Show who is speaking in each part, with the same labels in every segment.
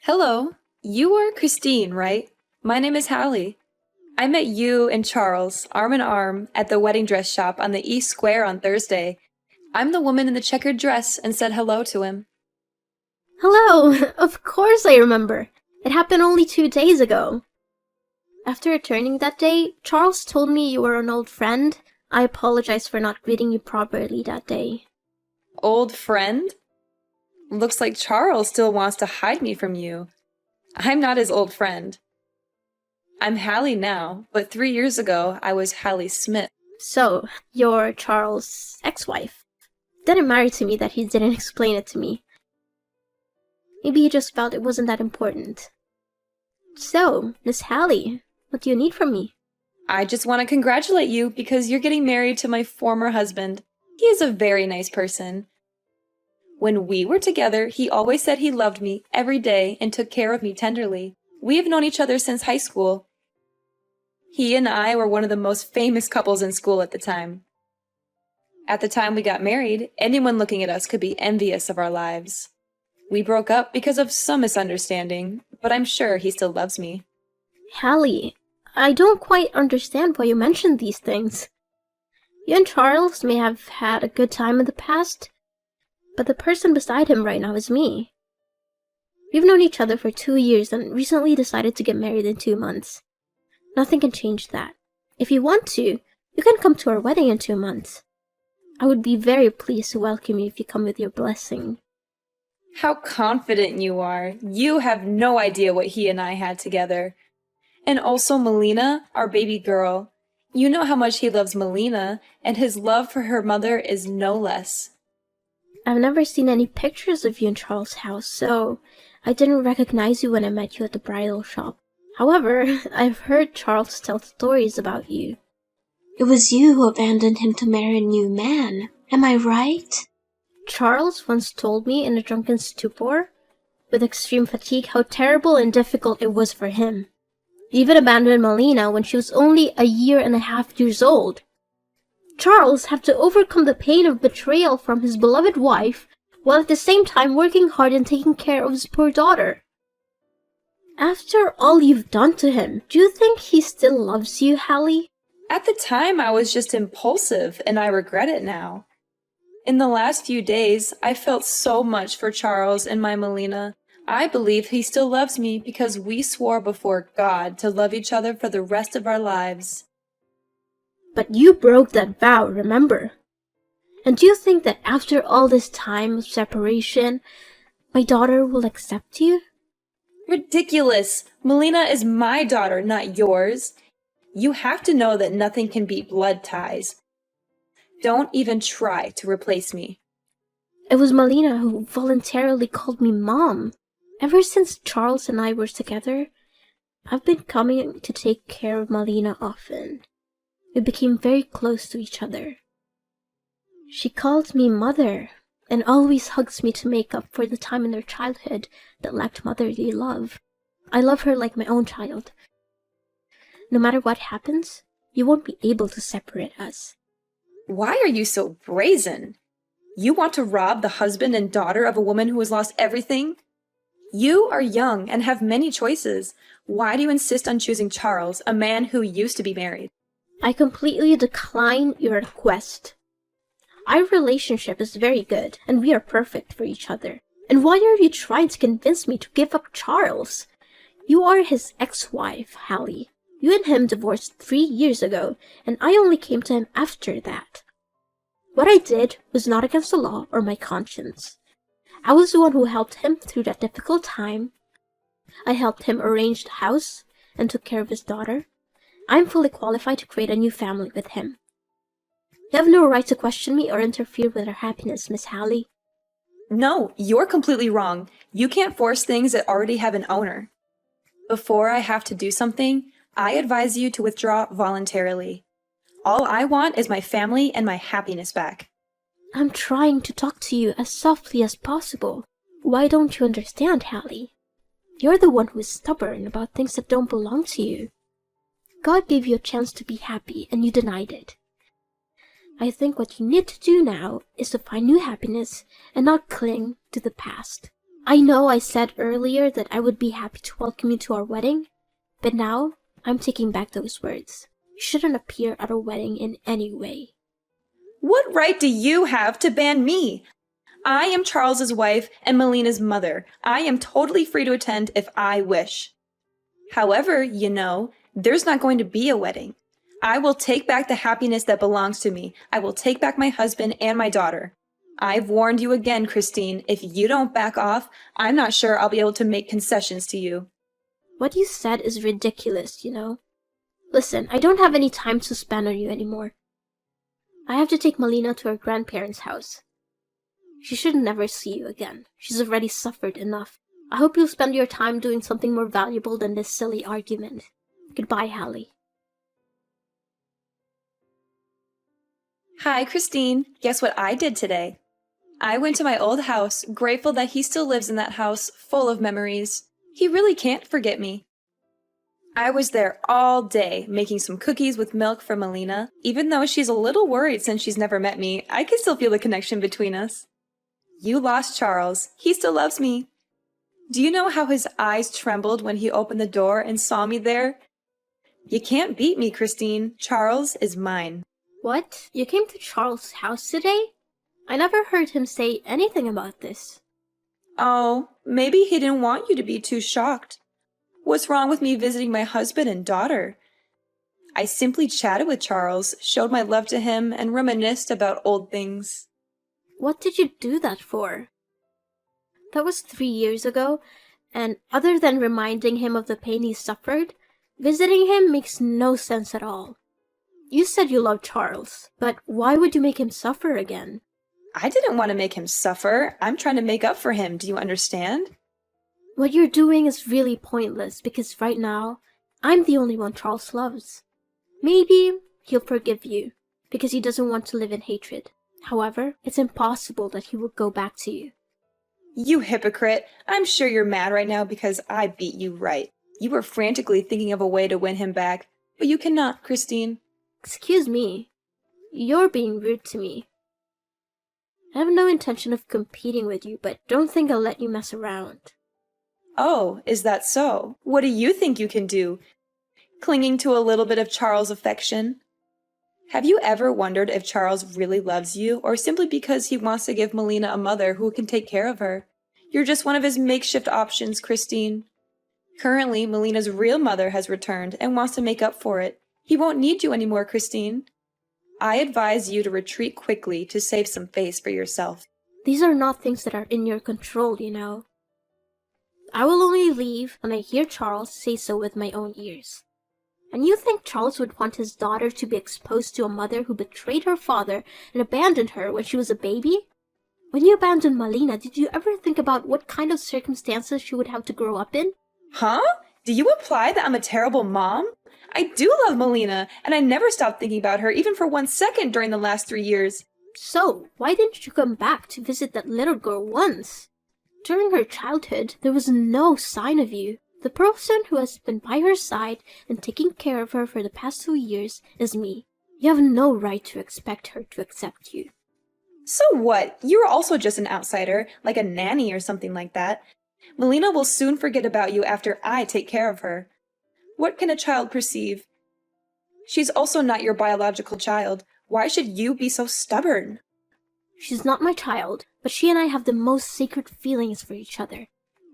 Speaker 1: Hello, you are Christine, right? My name is Hallie. I met you and Charles, arm in arm, at the wedding dress shop on the East Square on Thursday. I'm the woman in the checkered dress and said hello to him.
Speaker 2: Hello! Of course I remember. It happened only 2 days ago. After returning that day, Charles told me you were an old friend. I apologize for not greeting you properly that day.
Speaker 1: Old friend? Looks like Charles still wants to hide me from you. I'm not his old friend. I'm Hallie now, but 3 years ago I was Hallie Smith.
Speaker 2: So, you're Charles' ex-wife. Didn't matter to me that he didn't explain it to me. Maybe he just felt it wasn't that important. So, Miss Hallie, what do you need from me?
Speaker 1: I just want to congratulate you because you're getting married to my former husband. He is a very nice person. When we were together, he always said he loved me every day and took care of me tenderly. We have known each other since high school. He and I were one of the most famous couples in school at the time. At the time we got married, anyone looking at us could be envious of our lives. We broke up because of some misunderstanding, but I'm sure he still loves me.
Speaker 2: Hallie, I don't quite understand why you mentioned these things. You and Charles may have had a good time in the past, but the person beside him right now is me. We've known each other for 2 years and recently decided to get married in 2 months. Nothing can change that. If you want to, you can come to our wedding in 2 months. I would be very pleased to welcome you if you come with your blessing.
Speaker 1: How confident you are. You have no idea what he and I had together. And also Melina, our baby girl. You know how much he loves Melina, and his love for her mother is no less.
Speaker 2: I've never seen any pictures of you in Charles' house, so I didn't recognize you when I met you at the bridal shop. However, I've heard Charles tell stories about you.
Speaker 3: It was you who abandoned him to marry a new man. Am I right?
Speaker 2: Charles once told me in a drunken stupor, with extreme fatigue, how terrible and difficult it was for him. He even abandoned Melina when she was only 1.5 years old. Charles had to overcome the pain of betrayal from his beloved wife, while at the same time working hard and taking care of his poor daughter. After all you've done to him, do you think he still loves you, Hallie?
Speaker 1: At the time, I was just impulsive, and I regret it now. In the last few days, I felt so much for Charles and my Melina. I believe he still loves me because we swore before God to love each other for the rest of our lives.
Speaker 2: But you broke that vow, remember? And do you think that after all this time of separation, my daughter will accept you?
Speaker 1: Ridiculous! Melina is my daughter, not yours. You have to know that nothing can beat blood ties. Don't even try to replace me.
Speaker 2: It was Melina who voluntarily called me Mom. Ever since Charles and I were together, I've been coming to take care of Melina often. We became very close to each other. She called me Mother and always hugs me to make up for the time in their childhood that lacked motherly love. I love her like my own child. No matter what happens, you won't be able to separate us.
Speaker 1: Why are you so brazen? You want to rob the husband and daughter of a woman who has lost everything? You are young and have many choices. Why do you insist on choosing Charles, a man who used to be married?
Speaker 2: I completely decline your request. Our relationship is very good, and we are perfect for each other. And why are you trying to convince me to give up Charles? You are his ex-wife, Hallie. You and him divorced 3 years ago, and I only came to him after that. What I did was not against the law or my conscience. I was the one who helped him through that difficult time. I helped him arrange the house and took care of his daughter. I'm fully qualified to create a new family with him. You have no right to question me or interfere with our happiness, Miss Hallie.
Speaker 1: No, you're completely wrong. You can't force things that already have an owner. Before I have to do something, I advise you to withdraw voluntarily. All I want is my family and my happiness back.
Speaker 2: I'm trying to talk to you as softly as possible. Why don't you understand, Hallie? You're the one who is stubborn about things that don't belong to you. God gave you a chance to be happy, and you denied it. I think what you need to do now is to find new happiness and not cling to the past. I know I said earlier that I would be happy to welcome you to our wedding, but now I'm taking back those words. You shouldn't appear at our wedding in any way.
Speaker 1: What right do you have to ban me? I am Charles's wife and Melina's mother. I am totally free to attend if I wish. However, there's not going to be a wedding. I will take back the happiness that belongs to me. I will take back my husband and my daughter. I've warned you again, Christine. If you don't back off, I'm not sure I'll be able to make concessions to you.
Speaker 2: What you said is ridiculous, Listen, I don't have any time to spend on you anymore. I have to take Melina to her grandparents' house. She should never see you again. She's already suffered enough. I hope you'll spend your time doing something more valuable than this silly argument. Goodbye, Hallie.
Speaker 1: Hi, Christine. Guess what I did today? I went to my old house, grateful that he still lives in that house, full of memories. He really can't forget me. I was there all day, making some cookies with milk for Melina. Even though she's a little worried since she's never met me, I can still feel the connection between us. You lost Charles. He still loves me. Do you know how his eyes trembled when he opened the door and saw me there? You can't beat me, Christine. Charles is mine.
Speaker 2: What? You came to Charles' house today? I never heard him say anything about this.
Speaker 1: Oh, maybe he didn't want you to be too shocked. What's wrong with me visiting my husband and daughter? I simply chatted with Charles, showed my love to him, and reminisced about old things.
Speaker 2: What did you do that for? That was 3 years ago, and other than reminding him of the pain he suffered, visiting him makes no sense at all. You said you loved Charles, but why would you make him suffer again?
Speaker 1: I didn't want to make him suffer. I'm trying to make up for him. Do you understand?
Speaker 2: What you're doing is really pointless because right now, I'm the only one Charles loves. Maybe he'll forgive you because he doesn't want to live in hatred. However, it's impossible that he will go back to you.
Speaker 1: You hypocrite. I'm sure you're mad right now because I beat you right. You were frantically thinking of a way to win him back, but you cannot, Christine.
Speaker 2: Excuse me. You're being rude to me. I have no intention of competing with you, but don't think I'll let you mess around.
Speaker 1: Oh, is that so? What do you think you can do? Clinging to a little bit of Charles' affection? Have you ever wondered if Charles really loves you, or simply because he wants to give Melina a mother who can take care of her? You're just one of his makeshift options, Christine. Currently, Melina's real mother has returned and wants to make up for it. He won't need you anymore, Christine. I advise you to retreat quickly to save some face for yourself.
Speaker 2: These are not things that are in your control, I will only leave when I hear Charles say so with my own ears. And you think Charles would want his daughter to be exposed to a mother who betrayed her father and abandoned her when she was a baby? When you abandoned Melina, did you ever think about what kind of circumstances she would have to grow up in?
Speaker 1: Huh? Do you imply that I'm a terrible mom? I do love Melina, and I never stopped thinking about her even for 1 second during the last 3 years.
Speaker 2: So, why didn't you come back to visit that little girl once? During her childhood, there was no sign of you. The person who has been by her side and taking care of her for the past 2 years is me. You have no right to expect her to accept you.
Speaker 1: So what? You're also just an outsider, like a nanny or something like that. Melina will soon forget about you after I take care of her. What can a child perceive? She's also not your biological child. Why should you be so stubborn?
Speaker 2: She's not my child, but she and I have the most sacred feelings for each other.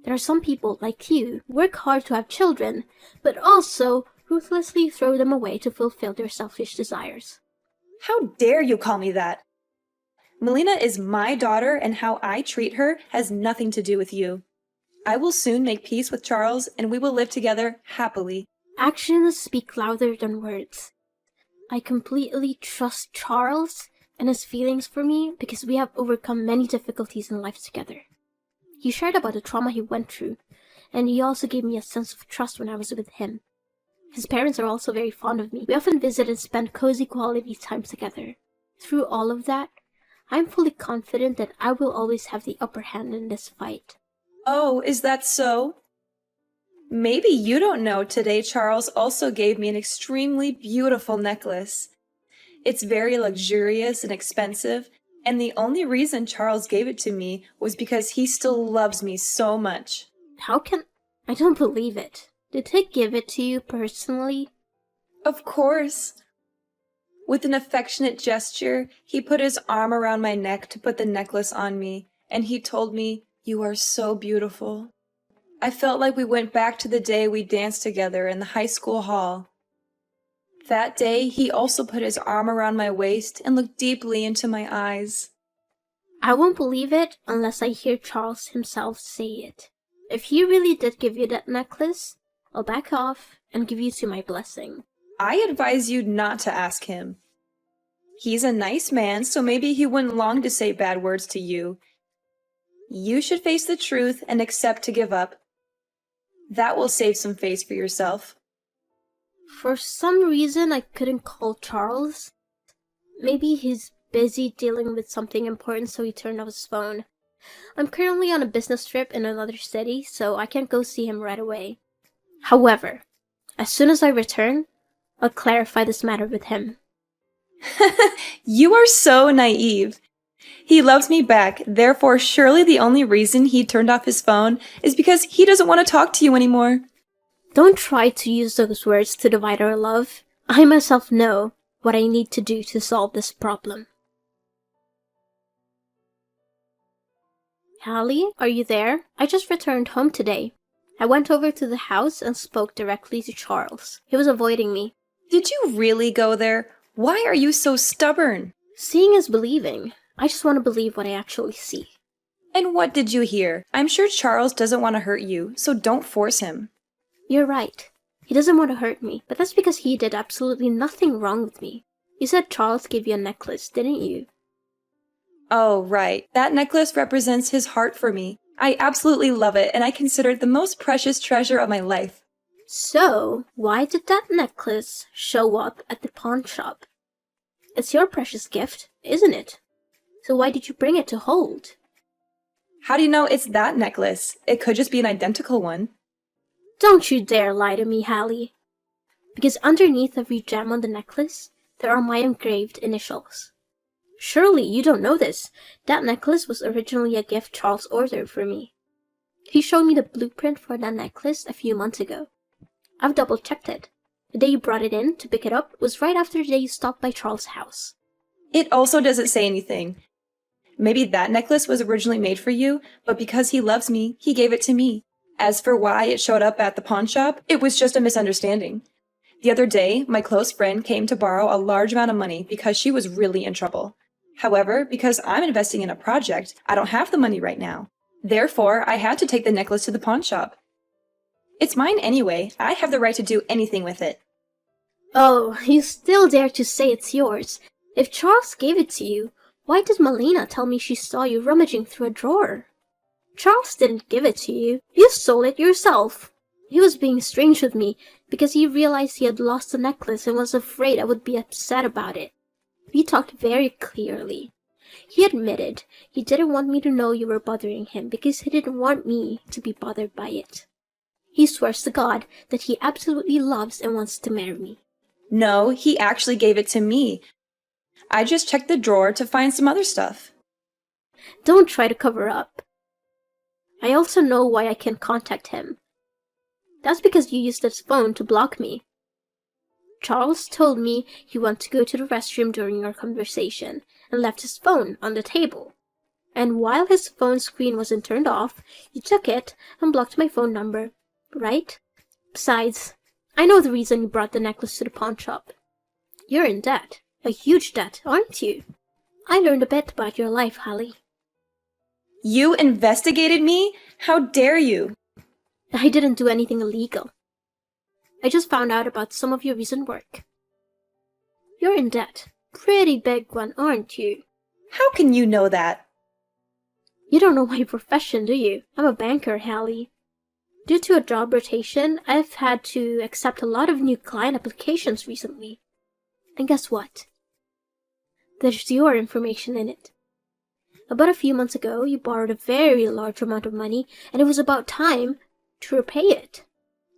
Speaker 2: There are some people, like you, who work hard to have children, but also ruthlessly throw them away to fulfill their selfish desires.
Speaker 1: How dare you call me that? Melina is my daughter, and how I treat her has nothing to do with you. I will soon make peace with Charles, and we will live together happily.
Speaker 2: Actions speak louder than words. I completely trust Charles and his feelings for me because we have overcome many difficulties in life together. He shared about the trauma he went through, and he also gave me a sense of trust when I was with him. His parents are also very fond of me. We often visit and spend cozy quality time together. Through all of that, I'm fully confident that I will always have the upper hand in this fight.
Speaker 1: Oh, is that so? Maybe you don't know today Charles also gave me an extremely beautiful necklace. It's very luxurious and expensive, And the only reason Charles gave it to me was because he still loves me so much.
Speaker 2: How can... I don't believe it. Did he give it to you personally?
Speaker 1: Of course. With an affectionate gesture, he put his arm around my neck to put the necklace on me, and he told me, "You are so beautiful." I felt like we went back to the day we danced together in the high school hall. That day, he also put his arm around my waist and looked deeply into my eyes.
Speaker 2: I won't believe it unless I hear Charles himself say it. If he really did give you that necklace, I'll back off and give you to my blessing.
Speaker 1: I advise you not to ask him. He's a nice man, so maybe he wouldn't long to say bad words to you. You should face the truth and accept to give up. That will save some face for yourself.
Speaker 2: For some reason, I couldn't call Charles. Maybe he's busy dealing with something important, so he turned off his phone. I'm currently on a business trip in another city, so I can't go see him right away. However, as soon as I return, I'll clarify this matter with him.
Speaker 1: You are so naive. He loves me back, therefore surely the only reason he turned off his phone is because he doesn't want to talk to you anymore.
Speaker 2: Don't try to use those words to divide our love. I myself know what I need to do to solve this problem. Hallie, are you there? I just returned home today. I went over to the house and spoke directly to Charles. He was avoiding me.
Speaker 1: Did you really go there? Why are you so stubborn?
Speaker 2: Seeing is believing. I just want to believe what I actually see.
Speaker 1: And what did you hear? I'm sure Charles doesn't want to hurt you, so don't force him.
Speaker 2: You're right. He doesn't want to hurt me, but that's because he did absolutely nothing wrong with me. You said Charles gave you a necklace, didn't you?
Speaker 1: Oh, right. That necklace represents his heart for me. I absolutely love it, and I consider it the most precious treasure of my life.
Speaker 2: So, why did that necklace show up at the pawn shop? It's your precious gift, isn't it? So why did you bring it to hold?
Speaker 1: How do you know it's that necklace? It could just be an identical one.
Speaker 2: Don't you dare lie to me, Hallie. Because underneath every gem on the necklace, there are my engraved initials. Surely you don't know this. That necklace was originally a gift Charles ordered for me. He showed me the blueprint for that necklace a few months ago. I've double-checked it. The day you brought it in to pick it up was right after the day you stopped by Charles' house.
Speaker 1: It also doesn't say anything. Maybe that necklace was originally made for you, but because he loves me, he gave it to me. As for why it showed up at the pawn shop, it was just a misunderstanding. The other day, my close friend came to borrow a large amount of money because she was really in trouble. However, because I'm investing in a project, I don't have the money right now. Therefore, I had to take the necklace to the pawn shop. It's mine anyway. I have the right to do anything with it.
Speaker 2: Oh, you still dare to say it's yours. If Charles gave it to you, why did Melina tell me she saw you rummaging through a drawer? Charles didn't give it to you. You stole it yourself. He was being strange with me because he realized he had lost the necklace and was afraid I would be upset about it. We talked very clearly. He admitted he didn't want me to know you were bothering him because he didn't want me to be bothered by it. He swears to God that he absolutely loves and wants to marry me.
Speaker 1: No, he actually gave it to me. I just checked the drawer to find some other stuff.
Speaker 2: Don't try to cover up. I also know why I can't contact him. That's because you used his phone to block me. Charles told me he went to go to the restroom during our conversation and left his phone on the table. And while his phone screen wasn't turned off, you took it and blocked my phone number, right? Besides, I know the reason you brought the necklace to the pawn shop. You're in debt. A huge debt, aren't you? I learned a bit about your life, Hallie.
Speaker 1: You investigated me? How dare you?
Speaker 2: I didn't do anything illegal. I just found out about some of your recent work. You're in debt. Pretty big one, aren't you?
Speaker 1: How can you know that?
Speaker 2: You don't know my profession, do you? I'm a banker, Hallie. Due to a job rotation, I've had to accept a lot of new client applications recently. And guess what? There's your information in it. About a few months ago, you borrowed a very large amount of money, and it was about time to repay it.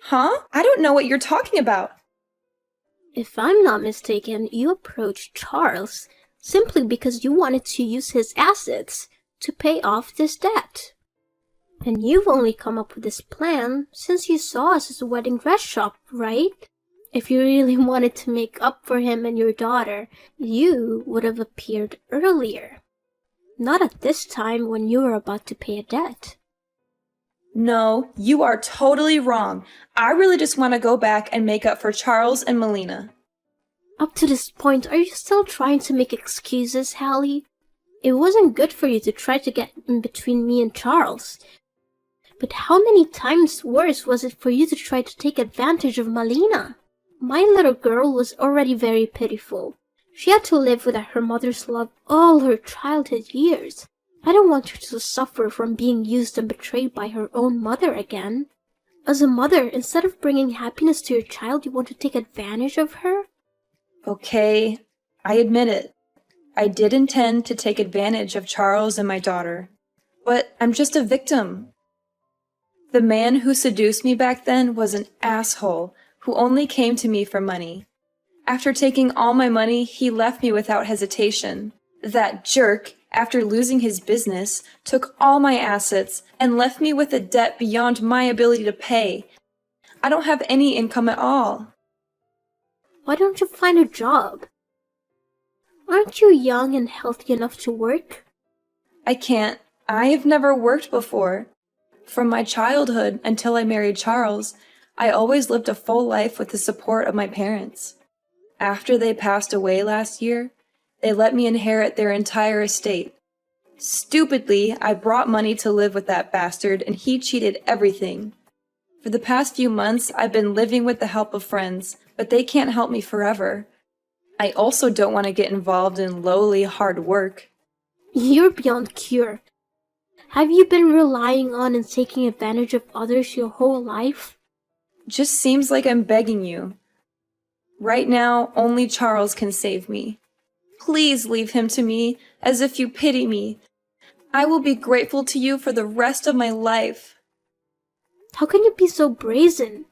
Speaker 1: Huh? I don't know what you're talking about.
Speaker 2: If I'm not mistaken, you approached Charles simply because you wanted to use his assets to pay off this debt. And you've only come up with this plan since you saw us as a wedding dress shop, right? If you really wanted to make up for him and your daughter, you would have appeared earlier. Not at this time when you were about to pay a debt.
Speaker 1: No, you are totally wrong. I really just want to go back and make up for Charles and Melina.
Speaker 2: Up to this point, are you still trying to make excuses, Hallie? It wasn't good for you to try to get in between me and Charles. But how many times worse was it for you to try to take advantage of Melina? My little girl was already very pitiful. She had to live without her mother's love all her childhood years. I don't want her to suffer from being used and betrayed by her own mother again. As a mother, instead of bringing happiness to your child, you want to take advantage of her?
Speaker 1: Okay, I admit it. I did intend to take advantage of Charles and my daughter. But I'm just a victim. The man who seduced me back then was an asshole who only came to me for money. After taking all my money, he left me without hesitation. That jerk, after losing his business, took all my assets and left me with a debt beyond my ability to pay. I don't have any income at all.
Speaker 2: Why don't you find a job? Aren't you young and healthy enough to work?
Speaker 1: I can't. I have never worked before. From my childhood until I married Charles, I always lived a full life with the support of my parents. After they passed away last year, they let me inherit their entire estate. Stupidly, I brought money to live with that bastard, and he cheated everything. For the past few months, I've been living with the help of friends, but they can't help me forever. I also don't want to get involved in lowly, hard work.
Speaker 2: You're beyond cure. Have you been relying on and taking advantage of others your whole life?
Speaker 1: Just seems like I'm begging you. Right now, only Charles can save me. Please leave him to me, as if you pity me. I will be grateful to you for the rest of my life.
Speaker 2: How can you be so brazen?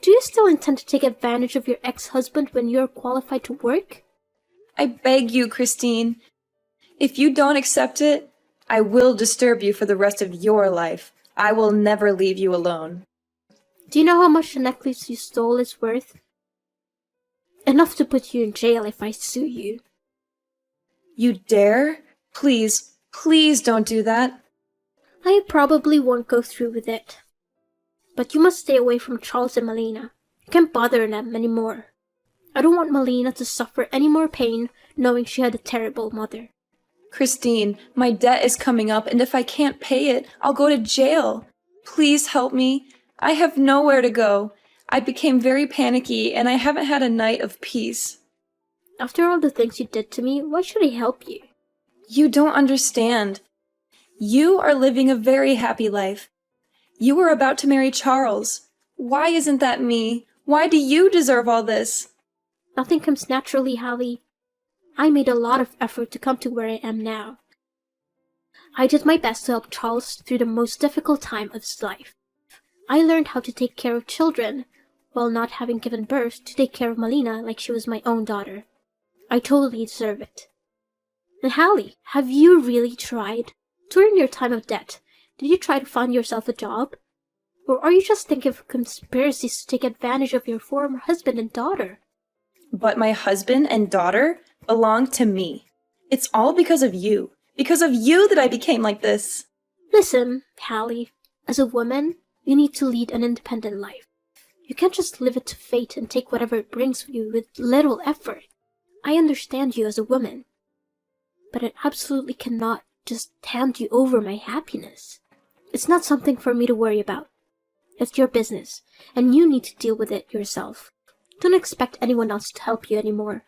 Speaker 2: Do you still intend to take advantage of your ex-husband when you're qualified to work?
Speaker 1: I beg you, Christine. If you don't accept it, I will disturb you for the rest of your life. I will never leave you alone.
Speaker 2: Do you know how much the necklace you stole is worth? Enough to put you in jail if I sue you.
Speaker 1: You dare? Please, please don't do that.
Speaker 2: I probably won't go through with it. But you must stay away from Charles and Melina. You can't bother them anymore. I don't want Melina to suffer any more pain knowing she had a terrible mother.
Speaker 1: Christine, my debt is coming up, and if I can't pay it, I'll go to jail. Please help me. I have nowhere to go. I became very panicky, and I haven't had a night of peace.
Speaker 2: After all the things you did to me, why should I help you?
Speaker 1: You don't understand. You are living a very happy life. You are about to marry Charles. Why isn't that me? Why do you deserve all this?
Speaker 2: Nothing comes naturally, Hallie. I made a lot of effort to come to where I am now. I did my best to help Charles through the most difficult time of his life. I learned how to take care of children, while not having given birth to take care of Melina like she was my own daughter. I totally deserve it. And Hallie, have you really tried? During your time of debt, did you try to find yourself a job? Or are you just thinking of conspiracies to take advantage of your former husband and daughter?
Speaker 1: But my husband and daughter belong to me. It's all because of you. Because of you that I became like this.
Speaker 2: Listen, Hallie, as a woman, you need to lead an independent life. You can't just leave it to fate and take whatever it brings you with little effort. I understand you as a woman, but I absolutely cannot just hand you over my happiness. It's not something for me to worry about. It's your business, and you need to deal with it yourself. Don't expect anyone else to help you anymore.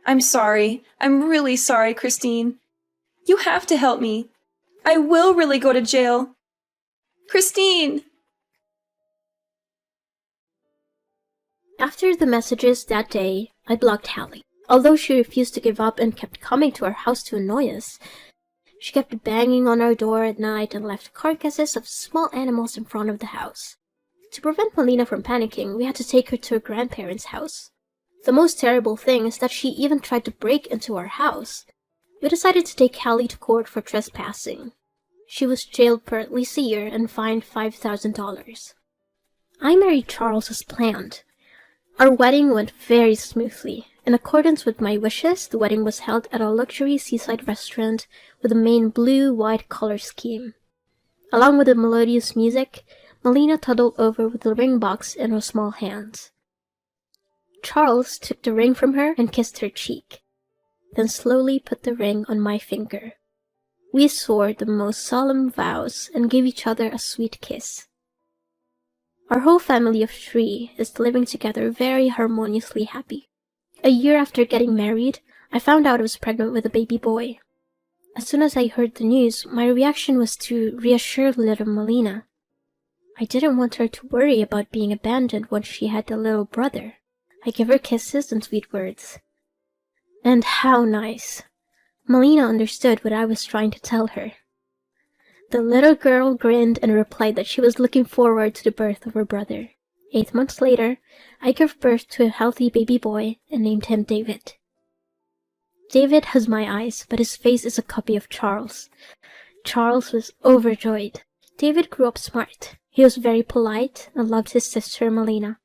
Speaker 1: I'm sorry. I'm really sorry, Christine. You have to help me. I will really go to jail. Christine!
Speaker 2: After the messages that day, I blocked Hallie. Although she refused to give up and kept coming to our house to annoy us, she kept banging on our door at night and left carcasses of small animals in front of the house. To prevent Melina from panicking, we had to take her to her grandparents' house. The most terrible thing is that she even tried to break into our house. We decided to take Hallie to court for trespassing. She was jailed for at least a year and fined $5,000. I married Charles as planned. Our wedding went very smoothly. In accordance with my wishes, the wedding was held at a luxury seaside restaurant with a main blue-white color scheme. Along with the melodious music, Melina toddled over with the ring box in her small hands. Charles took the ring from her and kissed her cheek, then slowly put the ring on my finger. We swore the most solemn vows and gave each other a sweet kiss. Our whole family of 3 is living together very harmoniously happy. A year after getting married, I found out I was pregnant with a baby boy. As soon as I heard the news, my reaction was to reassure little Melina. I didn't want her to worry about being abandoned once she had a little brother. I gave her kisses and sweet words. And how nice! Melina understood what I was trying to tell her. The little girl grinned and replied that she was looking forward to the birth of her brother. 8 months later, I gave birth to a healthy baby boy and named him David. David has my eyes, but his face is a copy of Charles. Charles was overjoyed. David grew up smart. He was very polite and loved his sister Melina.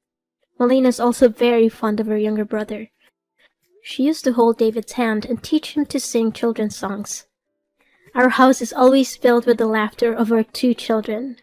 Speaker 2: Melina is also very fond of her younger brother. She used to hold David's hand and teach him to sing children's songs. Our house is always filled with the laughter of our 2 children.